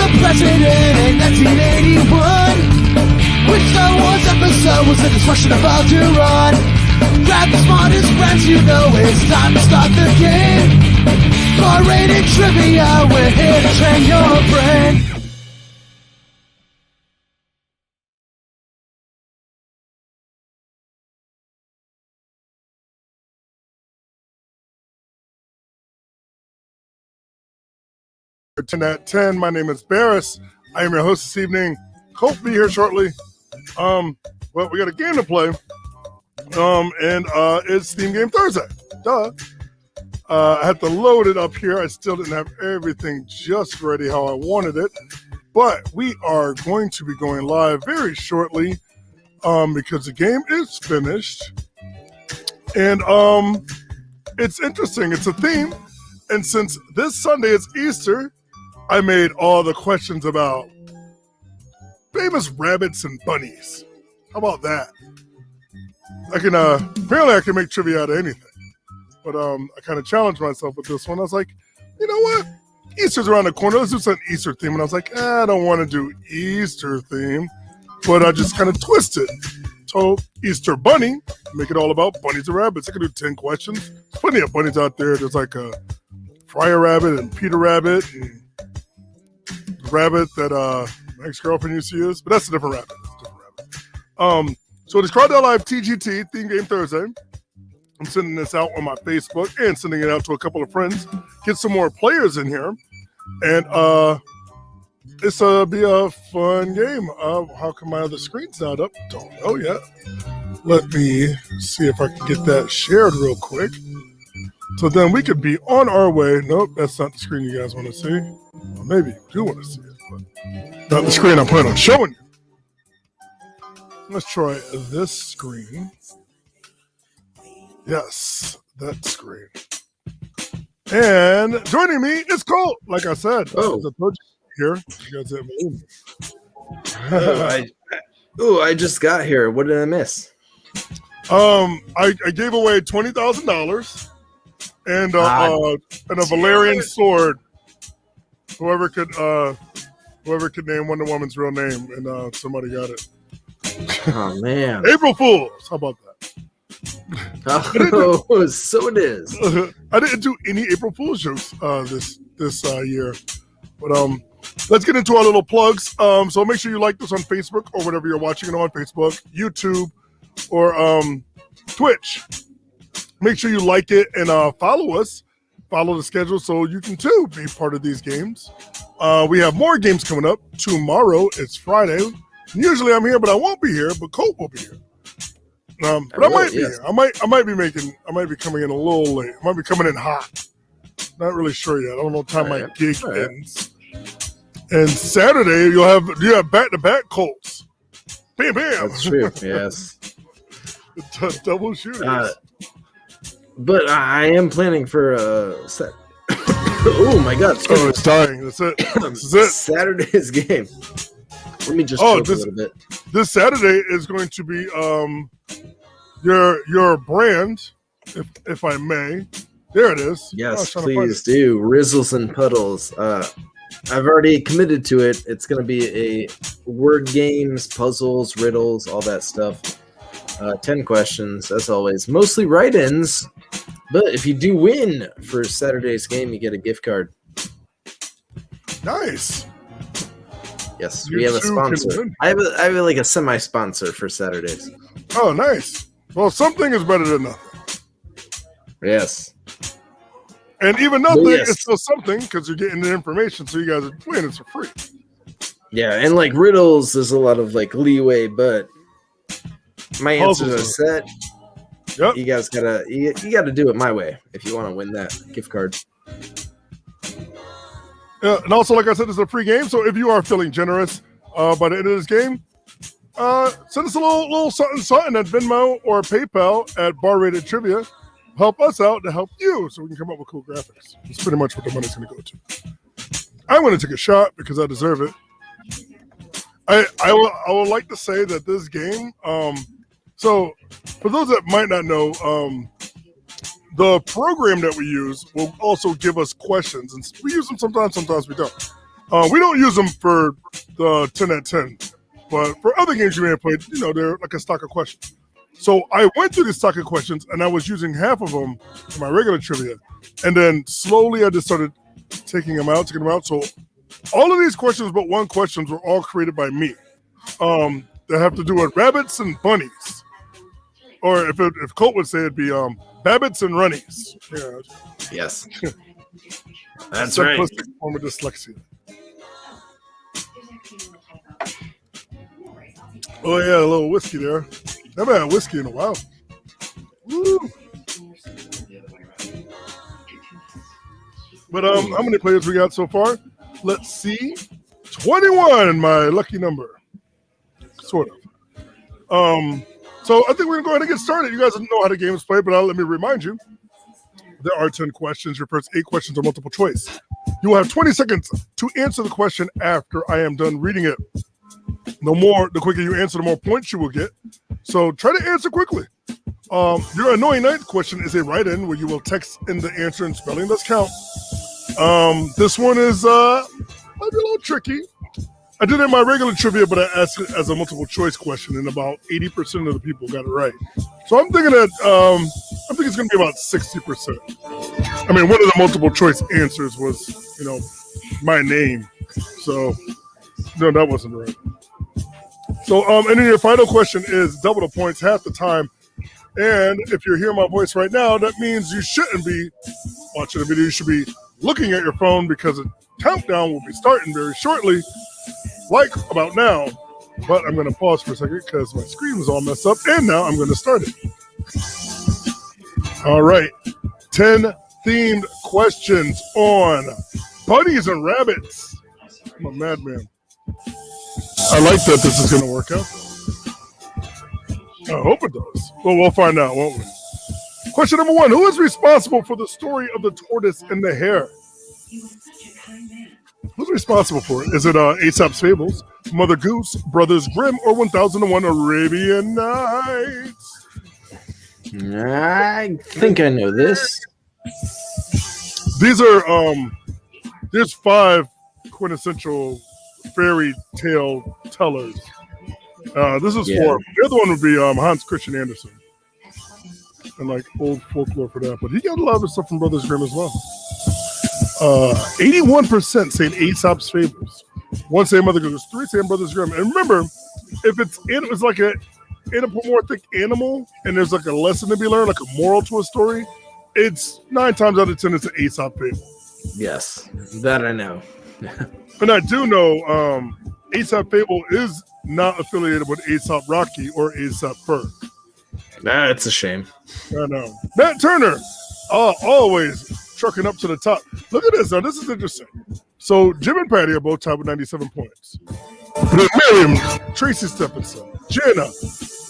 the president in 1981. Which Star Wars episode was the destruction about to run? Grab the smartest friends, you know it's time to start the game. R-rated trivia, we're here to train your brain. At 10, my name is Barris. I am your host this evening. Colt will be here shortly. Well, we got a game to play. And it's Theme Game Thursday. Duh. I had to load it up here. I still didn't have everything just ready how I wanted it. But we are going to be going live very shortly because the game is finished. And it's interesting. It's a theme. And since this Sunday is Easter, I made all the questions about famous rabbits and bunnies. How about that? I can apparently I can make trivia out of anything. But I kind of challenged myself with this one. I was like, you know what? Easter's around the corner. Let's do some Easter theme. And I was like, I don't want to do Easter theme. But I just kind of twisted. Told Easter bunny, make it all about bunnies and rabbits. I could do 10 questions. There's plenty of bunnies out there. There's like a Friar Rabbit and Peter Rabbit and the rabbit that my ex-girlfriend used to use, but that's a different rabbit. So it's Crawdad Live TGT, Theme Game Thursday. I'm sending this out on my Facebook and sending it out to a couple of friends. Get some more players in here. And it's be a fun game. How come my other screen's not up? Don't know yet. Let me see if I can get that shared real quick. So then we could be on our way. Nope, that's not the screen you guys want to see. Well, maybe you do want to see it, but not the screen I'm planning on showing you. Let's try this screen. Yes, that screen. And joining me is Colt. Like I said, oh, I told you here. You guys didn't move. I just got here. What did I miss? I gave away $20,000 and a Valerian sword. Whoever could name Wonder Woman's real name, and somebody got it. Oh man! April Fools. How about that? Oh, so it is. I didn't do any April Fool's jokes this year, but let's get into our little plugs. So make sure you like this on Facebook or whatever you're watching it on Facebook, YouTube, or Twitch. Make sure you like it and follow us. Follow the schedule so you can too be part of these games. We have more games coming up. Tomorrow it's Friday. Usually I'm here, but I won't be here. But Colt will be here. But I might be here. I might be coming in a little late. I might be coming in hot. Not really sure yet. I don't know what time my gig ends. And Saturday you have back-to-back Colts. Bam, bam. That's true. Yes. Double shooters. But I am planning for a set. Oh my God! Oh, it's dying. That's it. This is it. Saturday's game. Let me just choke a little bit. This Saturday is going to be your brand, if I may. There it is. Yes, please do. Rizzles and Puddles. I've already committed to it. It's going to be a word games, puzzles, riddles, all that stuff. 10 questions, as always. Mostly write-ins. But if you do win for Saturday's game, you get a gift card. Nice. Yes, we have a sponsor. I have like a semi-sponsor for Saturdays. Oh, nice. Well, something is better than nothing. Yes. And even nothing is still something because you're getting the information, so you guys are playing it for free. Yeah, and like riddles, there's a lot of like leeway, but my answers are set. Yep. You guys gotta do it my way if you want to win that gift card. And also, like I said, it's a free game, so if you are feeling generous by the end of this game, send us a little something at Venmo or PayPal at Bar Rated Trivia. Help us out to help you so we can come up with cool graphics. That's pretty much what the money's going to go to. I'm going to take a shot because I deserve it. I would like to say that this game, so for those that might not know, the program that we use will also give us questions, and we use them sometimes we don't. We don't use them for the 10 at 10, but for other games you may have played, they're like a stock of questions. So I went through the stock of questions, and I was using half of them for my regular trivia, and then slowly I just started taking them out. So all of these questions, but one questions, were all created by me. That have to do with rabbits and bunnies, or if Colt would say, it'd be babbits and runnies. Yeah. Yes. That's right. Simplistic form of dyslexia. Oh yeah, a little whiskey there. Haven't had whiskey in a while. Woo. But how many players we got so far? Let's see. 21, my lucky number. Sort of. So I think we're gonna go ahead and get started. You guys know how the game is played, but let me remind you. There are 10 questions. Your first 8 questions are multiple choice. You will have 20 seconds to answer the question after I am done reading it. The quicker you answer, the more points you will get. So try to answer quickly. Your annoying ninth question is a write-in where you will text in the answer and spelling does count. This one is might be a little tricky. I did it in my regular trivia, but I asked it as a multiple choice question, and about 80% of the people got it right. So I'm thinking that I think it's going to be about 60%. I mean, one of the multiple choice answers was, my name. So no, that wasn't right. So and then your final question is double the points half the time. And if you're hearing my voice right now, that means you shouldn't be watching the video. You should be looking at your phone because the countdown will be starting very shortly, like about now. But I'm going to pause for a second because my screen was all messed up. And now I'm going to start it. All right. 10 themed questions on bunnies and rabbits. I'm a madman. I like that this is going to work out. I hope it does. Well, we'll find out, won't we? Question number 1. Who is responsible for the story of the tortoise and the hare? Who's responsible for it? Is it Aesop's Fables, Mother Goose, Brothers Grimm, or 1001 Arabian Nights? I think I know this. These are, there's 5 quintessential fairy tale tellers. This is for the other one would be Hans Christian Andersen, and like old folklore for that. But he got a lot of stuff from Brothers Grimm as well. 81% saying Aesop's Fables, 1 saying Mother Goose, 3 saying Brothers Grimm. And remember, if it's like an anthropomorphic animal and there's like a lesson to be learned, like a moral to a story, it's 9 times out of 10 it's an Aesop Fable. Yes, that I know. And I do know Aesop Fable is not affiliated with Aesop Rocky or Aesop Berg. That's a shame. I know. Matt Turner, always trucking up to the top. Look at this. Now, this is interesting. So, Jim and Patty are both tied with 97 points. But Miriam, Tracy Stephenson, Jenna,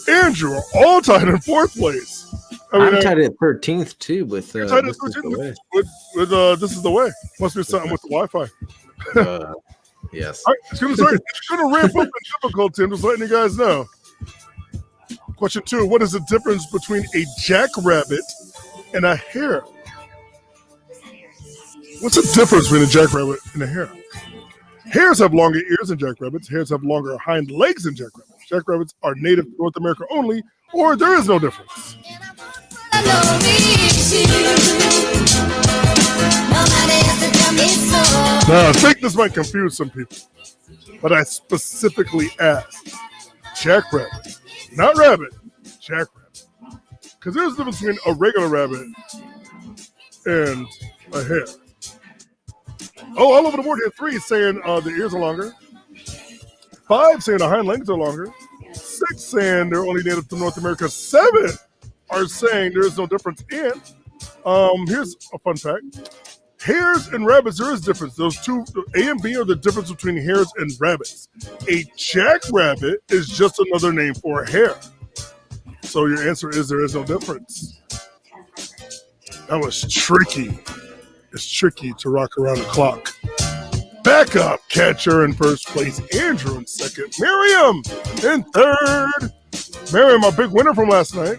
Andrew are all tied in 4th place. I'm tied at 13th, too, with This Is the Way. With This Is the Way. Must be something with the Wi-Fi. Yes. All right, it's going to ramp up in difficulty. I'm just letting you guys know. Question 2. What is the difference between a jackrabbit and a hare? What's the difference between a jackrabbit and a hare? Hares have longer ears than jackrabbits. Hares have longer hind legs than jackrabbits. Jackrabbits are native to North America only, or there is no difference. Now, I think this might confuse some people, but I specifically asked jackrabbit, not rabbit, jackrabbit. Because there's a difference between a regular rabbit and a hare. Oh, all over the board here. 3 saying the ears are longer. 5 saying the hind legs are longer. 6 saying they're only native to North America. 7 are saying there is no difference. And here's a fun fact. Hares and rabbits, there is difference. Those two, A and B, are the difference between hares and rabbits. A jackrabbit is just another name for a hare. So your answer is there is no difference. That was tricky. It's tricky to rock around the clock. Backup catcher in first place. Andrew in second. Miriam in third. Miriam, a big winner from last night.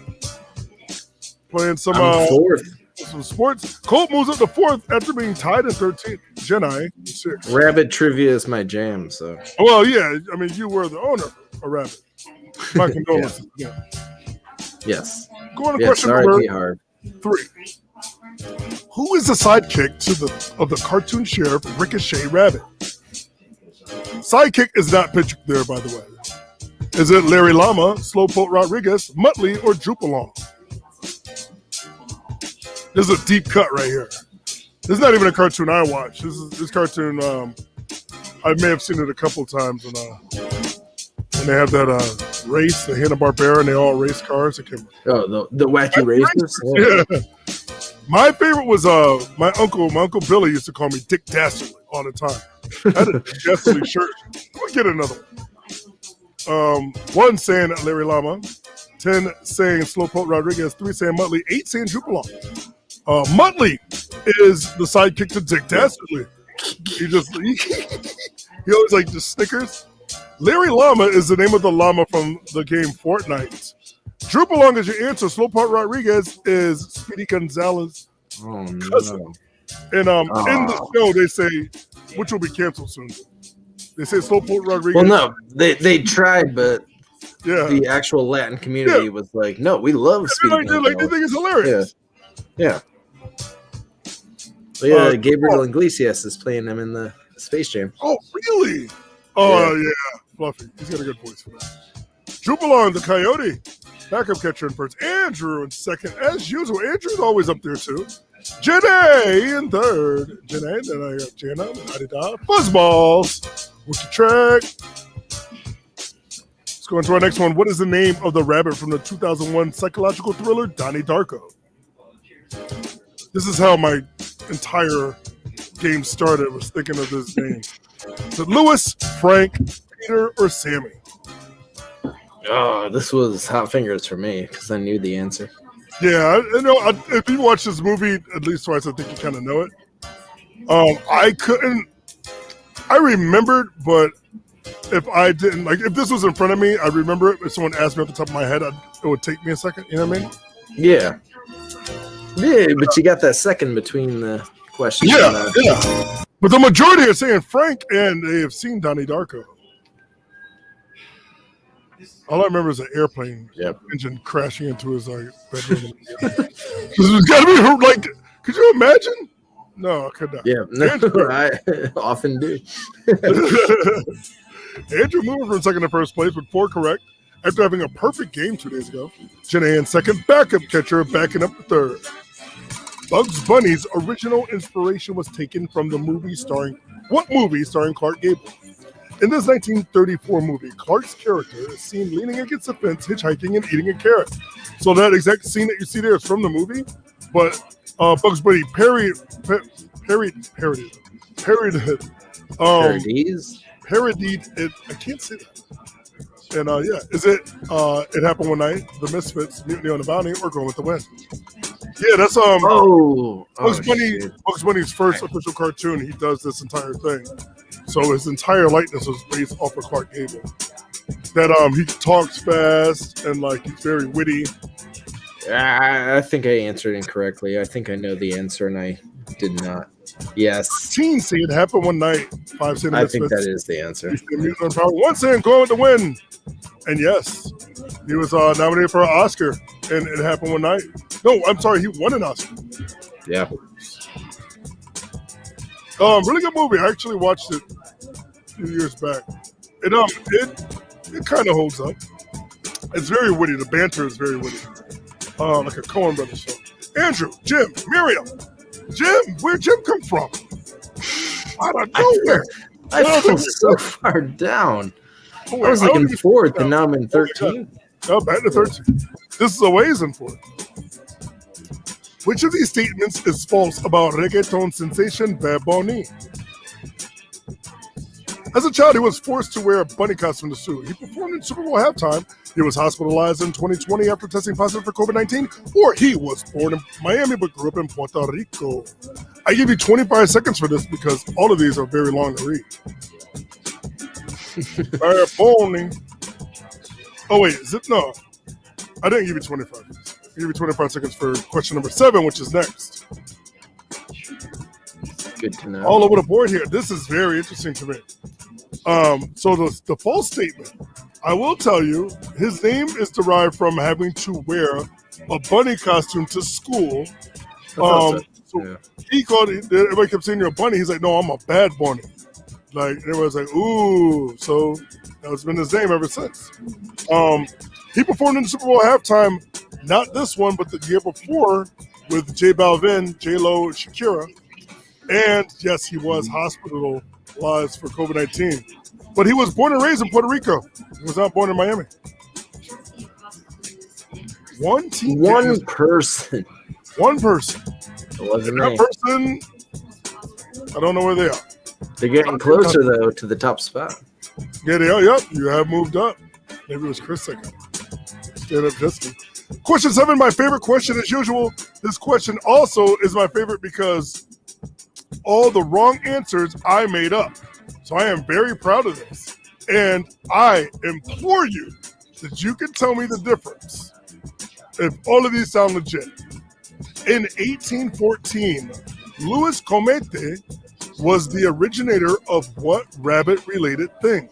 Playing some fourth. Some sports. Colt moves up to 4th after being tied in 13th. Jedi 6. Rabbit trivia is my jam, so. Well, yeah. I mean, you were the owner of Rabbit. My condolences. Yeah. Yes. Going to Yes, question sorry, number be hard. 3. Who is the sidekick of the cartoon sheriff Ricochet Rabbit? Sidekick is not pictured there, by the way. Is it Larry Lama, Slowpoke Rodriguez, Muttley, or Droopalong? This is a deep cut right here. This is not even a cartoon I watch. This cartoon, I may have seen it a couple times when they have that race, the Hanna-Barbera, and they all race cars. Oh, the wacky racers? Yeah. My favorite was my uncle Billy used to call me Dick Dastardly all the time. I had a Dick Dastardly shirt. We'll get another one. 1 saying Larry Lama, 10 saying Slowpoke Rodriguez, 3 saying Muttley, 8 saying Droopalong. Muttley is the sidekick to Dick Dastardly. He always like just Snickers. Larry Lama is the name of the llama from the game Fortnite. Droopalong is your answer. Slowpoke Rodriguez is Speedy Gonzalez. Oh, cousin. no. And in the show, they say, which will be canceled soon. They say Slowpoke Rodriguez. Well, no, they tried, but yeah, the actual Latin community was like, no, we love Speedy Gonzalez. They think it's hilarious. Yeah. Yeah, Gabriel Iglesias is playing them in the Space Jam. Oh, really? Oh, yeah. Fluffy. He's got a good voice for that. Droopalong, the Coyote. Backup catcher in first. Andrew in second. As usual, Andrew's always up there, too. Jenny in third. Jenny, then I got Jenna. Da-da-da. Fuzzballs. What's the track? Let's go into our next one. What is the name of the rabbit from the 2001 psychological thriller Donnie Darko? This is how my entire game started, was thinking of this name. So Lewis, Frank, Peter, or Sammy? Oh, this was hot fingers for me because I knew the answer. Yeah, if you watch this movie at least twice, I think you kind of know it. I remembered, but if I didn't, like, if this was in front of me, I'd remember it. If someone asked me off the top of my head, it would take me a second. You know what I mean? Yeah. Yeah, but you got that second between the questions. Yeah. But the majority are saying Frank, and they have seen Donnie Darko. All I remember is an airplane engine crashing into his bedroom. It's got to be like, could you imagine? No, I could not. Yeah, I often do. Andrew moving from second to first place with 4 correct after having a perfect game 2 days ago. Jenna in second, backup catcher backing up the third. Bugs Bunny's original inspiration was taken from the movie starring Clark Gable? In this 1934 movie, Clark's character is seen leaning against a fence, hitchhiking, and eating a carrot. So that exact scene that you see there is from the movie, but Bugs Bunny parodied it. Parodied it. I can't say that. And is it Happened One Night, The Misfits, Mutiny on the Bounty, or Going with the Wind? Yeah, that's Bugs Bunny's first official cartoon. He does this entire thing. So his entire likeness was based off of Clark Gable. That he talks fast and like he's very witty. I think I answered incorrectly. I think I know the answer and I did not. Yes. 13 saying It Happened One Night. 5 saying I think that is the answer. 1 saying Going with the Wind. And yes, he was nominated for an Oscar and It Happened One Night. No, I'm sorry, he won an Oscar. Yeah. Really good movie. I actually watched it a few years back. It kind of holds up. It's very witty. The banter is very witty. Like a Coen Brothers show. Andrew, Jim, Miriam. Jim, where'd Jim come from? Out of nowhere. I feel so far down. I was like in 4th, and now I'm in 13th. Oh, back to 13. This is a ways in 4th. Which of these statements is false about reggaeton sensation Bad Bunny? As a child, he was forced to wear a bunny costume to school. He performed in Super Bowl halftime. He was hospitalized in 2020 after testing positive for COVID-19. Or he was born in Miami but grew up in Puerto Rico. I give you 25 seconds for this because all of these are very long to read. Bad Bunny. Oh, wait. No. I didn't give you 25 seconds. I'll give you 25 seconds for question number 7, which is next. Good to know. All over the board here. This is very interesting to me. So the false statement, I will tell you, his name is derived from having to wear a bunny costume to school. So he called it, everybody kept saying you're a bunny. He's like, no, I'm a bad bunny. Like, everyone's like, ooh. So that's been his name ever since. He performed in the Super Bowl halftime, not this one, but the year before with J Balvin, J-Lo, Shakira. And yes, he was hospitalized for COVID-19. But he was born and raised in Puerto Rico. He was not born in Miami. One person. It wasn't me. That person, I don't know where they are. They're getting closer, though, to the top spot. Yeah, they are. Yep, you have moved up. Maybe it was Chris that got it. Stand up, Jessica. Question 7, my favorite question as usual. This question also is my favorite because all the wrong answers I made up. So I am very proud of this. And I implore you that you can tell me the difference if all of these sound legit. In 1814, Louis Comete was the originator of what rabbit-related thing?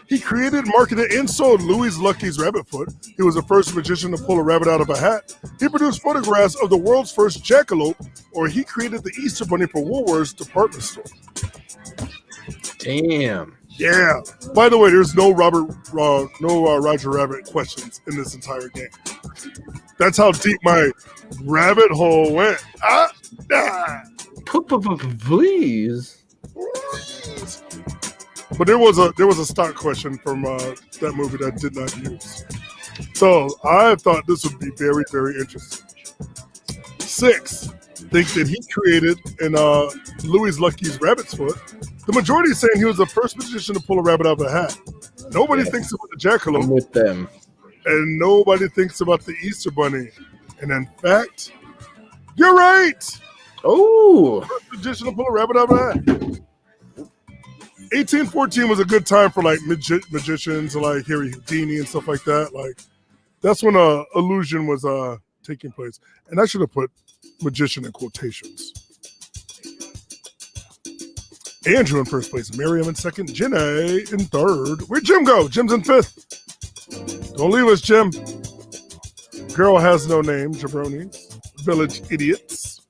He created, marketed, and sold Louis Lucky's rabbit foot. He was the first magician to pull a rabbit out of a hat. He produced photographs of the world's first jackalope, or he created the Easter Bunny for Woolworth's department store. Damn. Yeah. By the way, there's no Roger Rabbit questions in this entire game. That's how deep my rabbit hole went. Please. But there was a stock question from that movie that I did not use. So I thought this would be very, very interesting. 6, think that he created in Louis Lucky's rabbit's foot. The majority is saying he was the first magician to pull a rabbit out of a hat. Nobody thinks about the jackalope. I'm with them. And nobody thinks about the Easter Bunny. And in fact, you're right. Oh. First magician to pull a rabbit out of a hat. 1814 was a good time for like magicians like Harry Houdini and stuff like that. Like that's when illusion was taking place. And I should have put magician in quotations. Andrew in first place, Miriam in second, Janae in third. Where'd Jim go? Jim's in 5th. Don't leave us, Jim. Girl has no name, jabronis. Village idiots.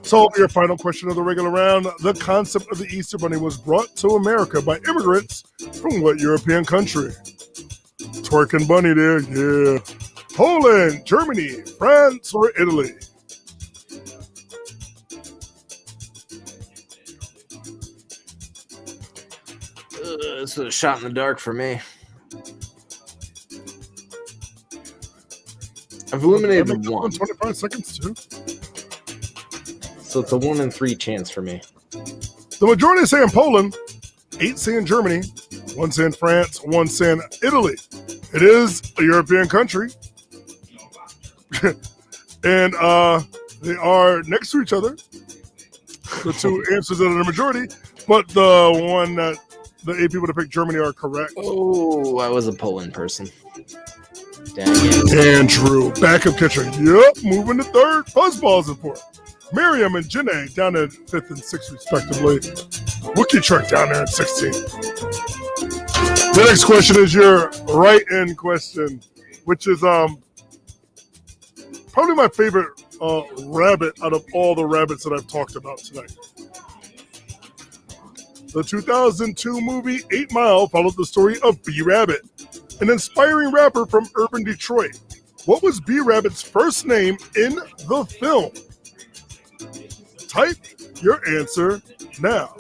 So your final question of the regular round. The concept of the Easter Bunny was brought to America by immigrants from what European country? Twerking bunny there, yeah. Poland, Germany, France, or Italy? It's a shot in the dark for me. I've eliminated one. 25 seconds too. So it's a 1 in 3 chance for me. The majority is saying Poland, 8 saying Germany, 1 saying France, 1 saying Italy. It is a European country. And they are next to each other. The 2 answers that are the majority, but the one that the 8 people that picked Germany are correct. Oh, I was a Poland person. Dang it. Andrew, backup catcher. Yep, moving to 3rd. Fuzzballs in 4th. Miriam and Janae down at 5th and 6th, respectively. Wookie Truck down there at 16. The next question is your write-in question, which is probably my favorite rabbit out of all the rabbits that I've talked about tonight. The 2002 movie 8 Mile followed the story of B-Rabbit, an inspiring rapper from urban Detroit. What was B-Rabbit's first name in the film? Type your answer now.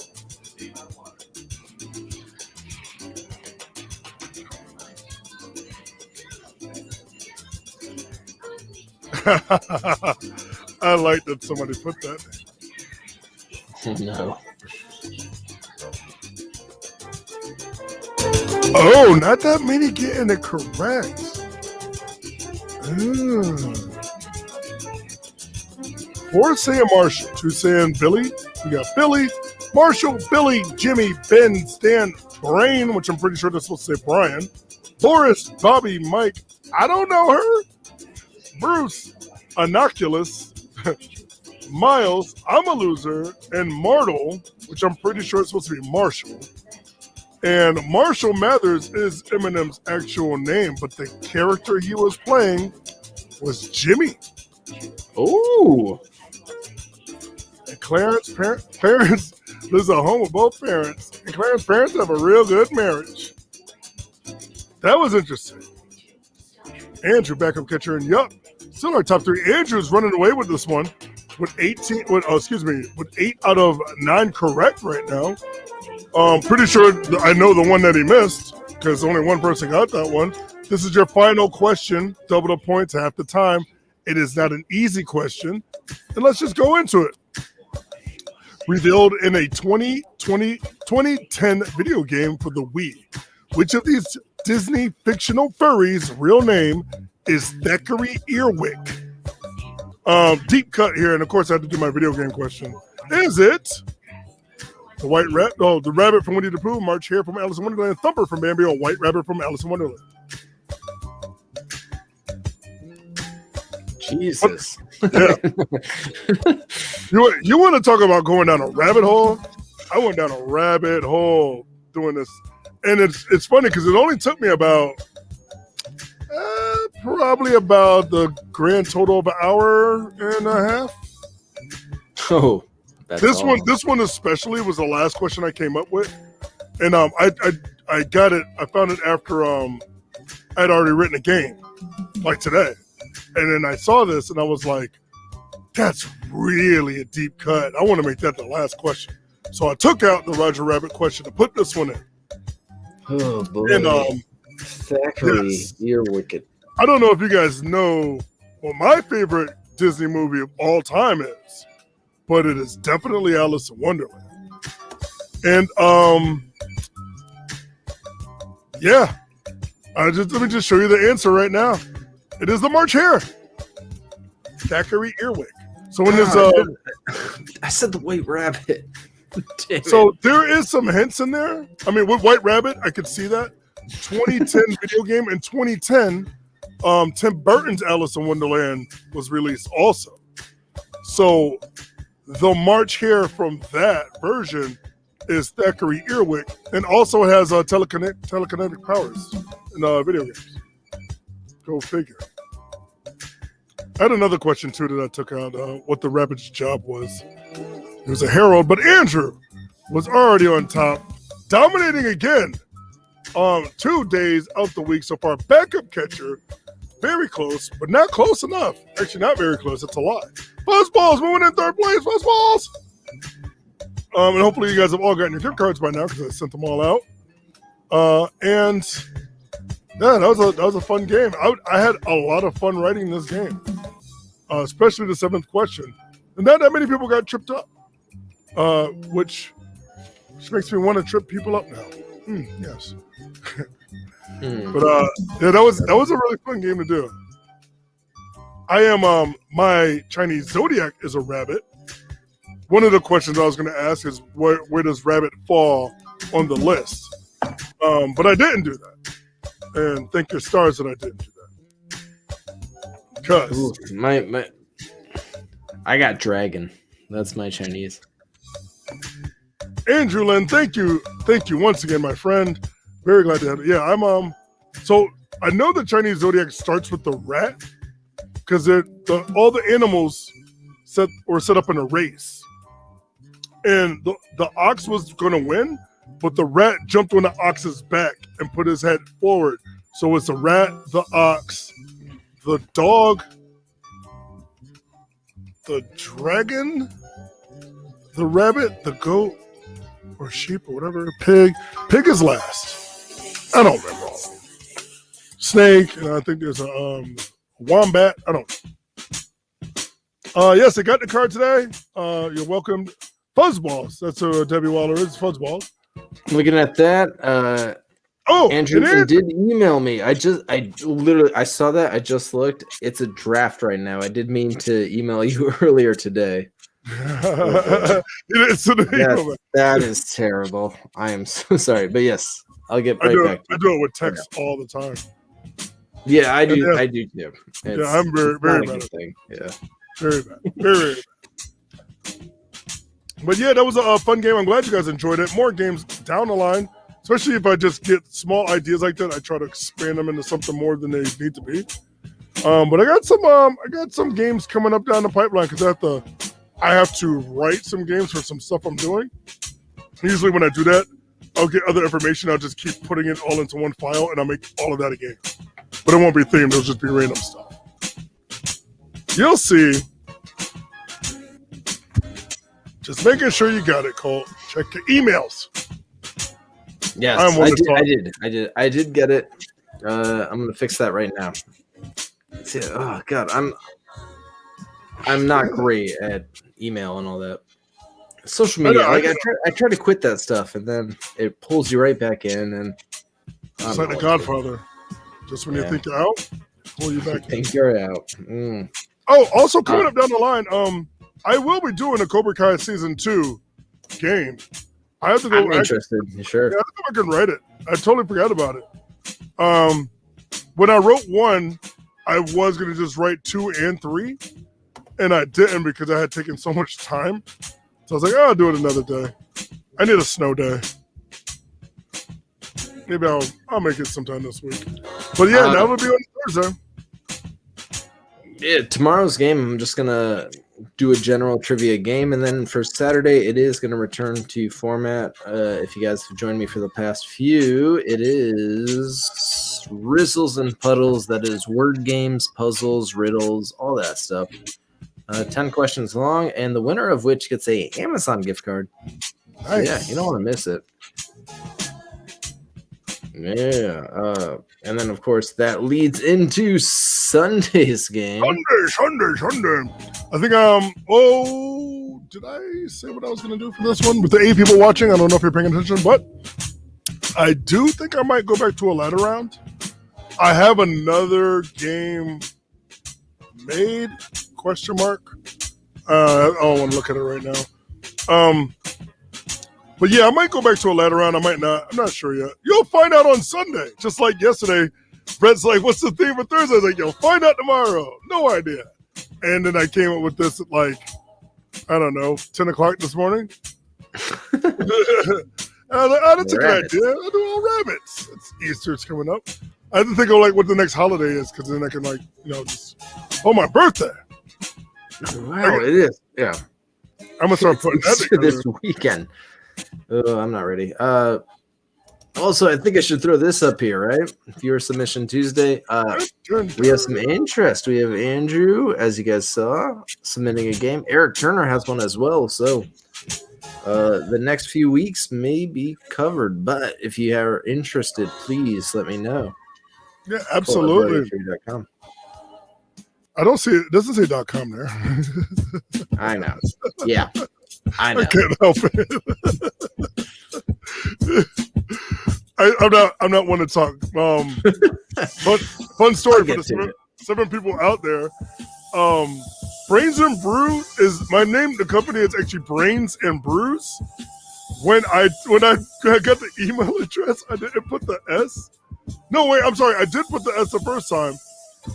I like that somebody put that. No. Oh, not that many getting it correct. 4 saying Marshall, 2 saying Billy. We got Billy, Marshall, Billy, Jimmy, Ben, Stan, Brain, which I'm pretty sure they're supposed to say Brian, Boris, Bobby, Mike, I don't know her, Bruce, Inoculus, Miles, I'm a loser, and Martle, which I'm pretty sure is supposed to be Marshall. And Marshall Mathers is Eminem's actual name, but the character he was playing was Jimmy. Ooh. And Clarence lives at home with both parents. And Clarence's parents have a real good marriage. That was interesting. Andrew, backup catcher, and yup, still our top three. Andrew's running away with this one with 8 out of 9 correct right now. Pretty sure I know the one that he missed because only one person got that one. This is your final question. Double the points half the time. It is not an easy question. And let's just go into it. Revealed in a 2010 video game for the Wii. Which of these Disney fictional furries' real name is Thackeray Earwig? Deep cut here, and of course I have to do my video game question. Is it the white rat? Oh, the rabbit from Winnie the Pooh, March Hare from Alice in Wonderland, Thumper from Bambi, or White Rabbit from Alice in Wonderland? Jesus. Yeah. You want to talk about going down a rabbit hole? I went down a rabbit hole doing this. And it's funny because it only took me about probably about the grand total of an hour and a half. Oh, this one especially was the last question I came up with, and I got it. I found it after I'd already written a game like today, and then I saw this and I was like, that's really a deep cut. I want to make that the last question, so I took out the Roger Rabbit question to put this one in. Oh boy. And Thackeray Earwig. I don't know if you guys know what my favorite Disney movie of all time is, but it is definitely Alice in Wonderland. And yeah, let me just show you the answer right now. It is the March Hare, Thackeray Earwig. So when there's I said the White Rabbit. So there is some hints in there. I mean, with White Rabbit, I could see that. 2010 video game. In 2010, Tim Burton's Alice in Wonderland was released also. So the March Hare from that version is Thackeray Earwig and also has telekinetic powers in video games. Go figure. I had another question too that I took out, what the rabbit's job was. He was a herald, but Andrew was already on top, dominating again. 2 days out the week so far. Backup catcher, very close, but not close enough. Actually, not very close. It's a lie. Fuzzballs moving in third place. Fuzzballs. And hopefully you guys have all gotten your gift cards by now because I sent them all out. And yeah, that was a fun game. I had a lot of fun writing this game, especially the 7th question. And not that many people got tripped up. Which makes me want to trip people up now. Yes. But yeah, that was a really fun game to do. I am my Chinese zodiac is a rabbit. One of the questions I was going to ask is where does rabbit fall on the list? But I didn't do that, and thank your stars that I didn't do that. Because my I got dragon. That's my Chinese. Andrew Lynn, thank you once again, my friend. Very glad to have it. Yeah, I'm so I know the Chinese zodiac starts with the rat because all the animals were set up in a race, and the ox was going to win, but the rat jumped on the ox's back and put his head forward. So it's the rat, the ox, the dog, the dragon, the rabbit, the goat, or sheep, or whatever. Pig is last. I don't remember all of them. Snake, and I think there's a wombat. I don't know. Yes, I got the card today. You're welcome. Fuzzballs. That's who Debbie Waller is. Fuzzballs. Looking at that, Andrew did email me. I saw that. I just looked. It's a draft right now. I did mean to email you earlier today. That is terrible. I am so sorry, but yes, I'll get right back. I do it with text all the time. Yeah, I do. I do too. Yeah, I'm very bad at it. Yeah. Very bad. Very bad. But yeah, that was a fun game. I'm glad you guys enjoyed it. More games down the line, especially if I just get small ideas like that. I try to expand them into something more than they need to be. But I got some games coming up down the pipeline because I have to write some games for some stuff I'm doing. Usually when I do that, I'll get other information. I'll just keep putting it all into one file, and I'll make all of that a game. But it won't be themed. It'll just be random stuff. You'll see. Just making sure you got it, Colt. Check your emails. Yes, I did get it. I'm gonna fix that right now. See, oh God, I'm not great at email and all that. Social media, I try to quit that stuff, and then it pulls you right back in. And it's like The Godfather. Just when you think you're out, pull you back in. Think you're out. Mm. Oh, also coming up down the line, I will be doing a Cobra Kai Season 2 game. I have to go. I'm interested. Sure. Yeah, I think I can write it. I totally forgot about it. When I wrote 1, I was going to just write 2 and 3, and I didn't because I had taken so much time. So I was like, I'll do it another day. I need a snow day. Maybe I'll make it sometime this week. But yeah, that will be on Thursday. Yeah, tomorrow's game, I'm just going to do a general trivia game. And then for Saturday, it is going to return to format. If you guys have joined me for the past few, it is Rizzles and Puddles. That is word games, puzzles, riddles, all that stuff. 10 questions long, and the winner of which gets a Amazon gift card. Nice. Yeah, you don't want to miss it. Yeah. And then, of course, that leads into Sunday's game. Sunday. I think, did I say what I was going to do for this one? With the 8 people watching, I don't know if you're paying attention, but I do think I might go back to a ladder round. I have another game made, ? I don't want to look at it right now. But yeah, I might go back to a ladder round. I might not. I'm not sure yet. You'll find out on Sunday. Just like yesterday, Brett's like, what's the theme for Thursday? I was like, you'll find out tomorrow. No idea. And then I came up with this at like, I don't know, 10 o'clock this morning. I was like, oh, that's a good idea. I'll do all rabbits. It's Easter's coming up. I didn't think of like what the next holiday is because then I can like, just, my birthday. Wow, it is. Yeah. I'm going to start putting that together. This weekend. Oh, I'm not ready. Also, I think I should throw this up here, right? Viewer Submission Tuesday. We have some interest. We have Andrew, as you guys saw, submitting a game. Eric Turner has one as well. So the next few weeks may be covered. But if you are interested, please let me know. Yeah, absolutely. I don't see it. It doesn't say .com there. I know. Yeah. I know. I can't help it. I'm not one to talk. But fun story for the 7 people out there. Brains and Brew is my name. The company is actually Brains and Brews. When I got the email address, I didn't put the S. No, wait, I'm sorry. I did put the S the first time.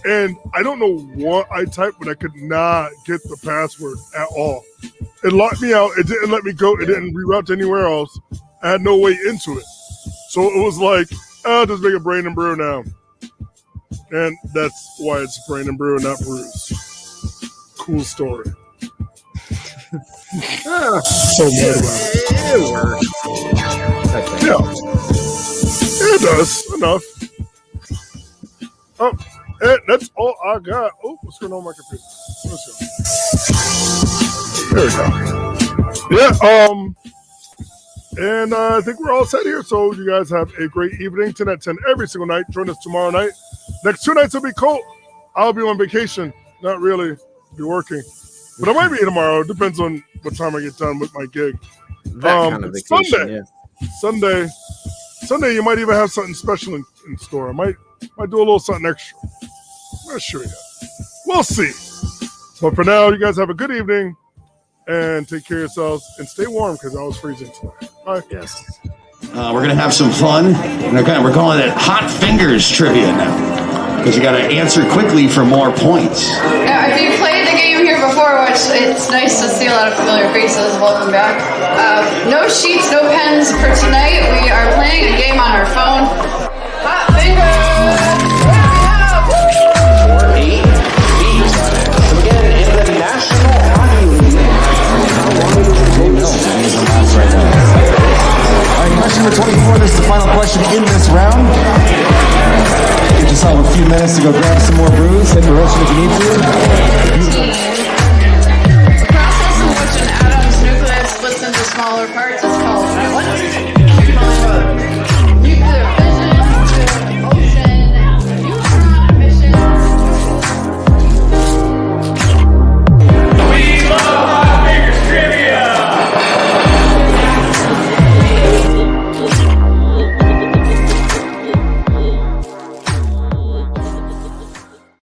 And I don't know what I typed, but I could not get the password at all. It locked me out. It didn't let me go. It didn't reroute to anywhere else. I had no way into it. So it was like, I'll just make a Brain and Brew now. And that's why it's Brain and Brew and not Brews. Cool story. So mad about it. It works. Yeah. It does. Enough. Oh. And that's all I got. Oh, what's going on with my computer? Let's go. There we go. Yeah, and I think we're all set here. So you guys have a great evening. 10 at 10 every single night. Join us tomorrow night. Next 2 nights will be Colt. I'll be on vacation. Not really. Be working. But I might be here tomorrow. Depends on what time I get done with my gig. That kind of vacation, Sunday, you might even have something special in store. I might do a little something extra. I'm not sure yet. We'll see. But for now, you guys have a good evening and take care of yourselves and stay warm because I was freezing tonight. Bye. Yes. We're going to have some fun. We're calling it Hot Fingers Trivia now because you got to answer quickly for more points. Have you played the game here before? much. It's nice to see a lot of familiar faces. Welcome back. No sheets, no pens for tonight. We are playing a game on our phone. Hot finger! Question number 24, this is the final question in this round. Get yourself a few minutes to go grab some more brews, take a rest if you need to. The process in which an atom's nucleus splits into smaller parts is called